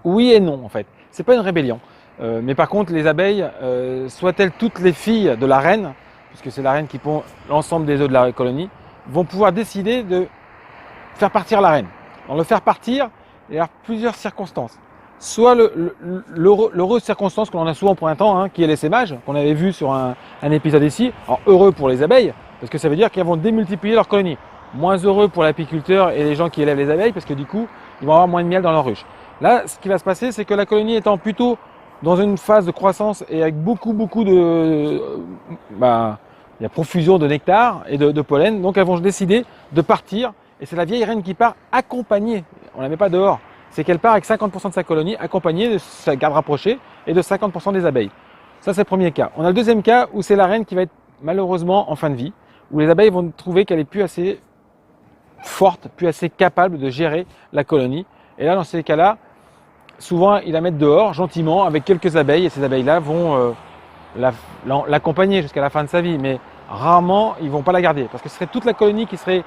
Oui et non en fait. C'est pas une rébellion. Mais par contre, les abeilles, soient-elles toutes les filles de la reine, puisque c'est la reine qui pond l'ensemble des œufs de la colonie, vont pouvoir décider de faire partir la reine. Dans le faire partir, il y a plusieurs circonstances. Soit l'heureuse circonstance que l'on a souvent au printemps, hein, qui est l'essaimage, qu'on avait vu sur un épisode ici. Alors heureux pour les abeilles, parce que ça veut dire qu'elles vont démultiplier leur colonie. Moins heureux pour l'apiculteur et les gens qui élèvent les abeilles, parce que du coup, ils vont avoir moins de miel dans leur ruche. Là, ce qui va se passer, c'est que la colonie étant plutôt dans une phase de croissance et avec beaucoup de... il y a profusion de nectar et de pollen, donc elles vont décider de partir. Et c'est la vieille reine qui part accompagnée, on ne la met pas dehors, c'est qu'elle part avec 50% de sa colonie, accompagnée de sa garde rapprochée et de 50% des abeilles. Ça, c'est le premier cas. On a le deuxième cas où c'est la reine qui va être malheureusement en fin de vie, où les abeilles vont trouver qu'elle est plus assez forte, plus assez capable de gérer la colonie. Et là, dans ces cas-là, souvent, ils la mettent dehors, gentiment, avec quelques abeilles, et ces abeilles-là vont l'accompagner jusqu'à la fin de sa vie. Mais rarement, ils ne vont pas la garder, parce que ce serait toute la colonie qui serait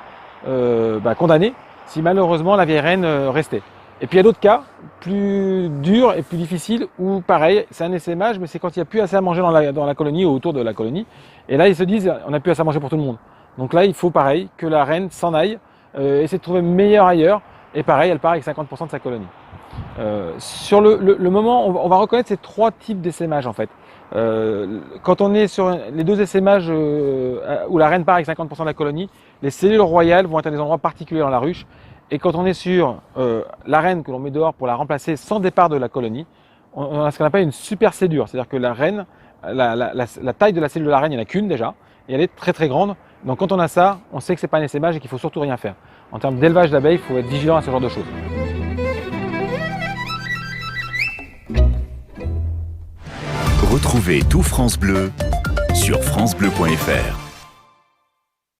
condamnée si malheureusement la vieille reine restait. Et puis il y a d'autres cas, plus durs et plus difficiles, où pareil, c'est un essaimage, mais c'est quand il n'y a plus assez à manger dans la colonie ou autour de la colonie. Et là, ils se disent, on n'a plus assez à manger pour tout le monde. Donc là, il faut pareil, que la reine s'en aille, essaie de trouver meilleur ailleurs, et pareil, elle part avec 50% de sa colonie. Sur le moment, on va reconnaître ces trois types d'essaimage en fait. Quand on est sur les deux essaimages où la reine part avec 50% de la colonie, les cellules royales vont être à des endroits particuliers dans la ruche. Et quand on est sur la reine que l'on met dehors pour la remplacer sans départ de la colonie, on a ce qu'on appelle une supercédure. C'est-à-dire que la reine, la taille de la cellule de la reine, il n'y en a qu'une déjà, et elle est très très grande. Donc quand on a ça, on sait que ce n'est pas un essaimage et qu'il ne faut surtout rien faire. En termes d'élevage d'abeilles, il faut être vigilant à ce genre de choses. Retrouvez tout France Bleu sur francebleu.fr.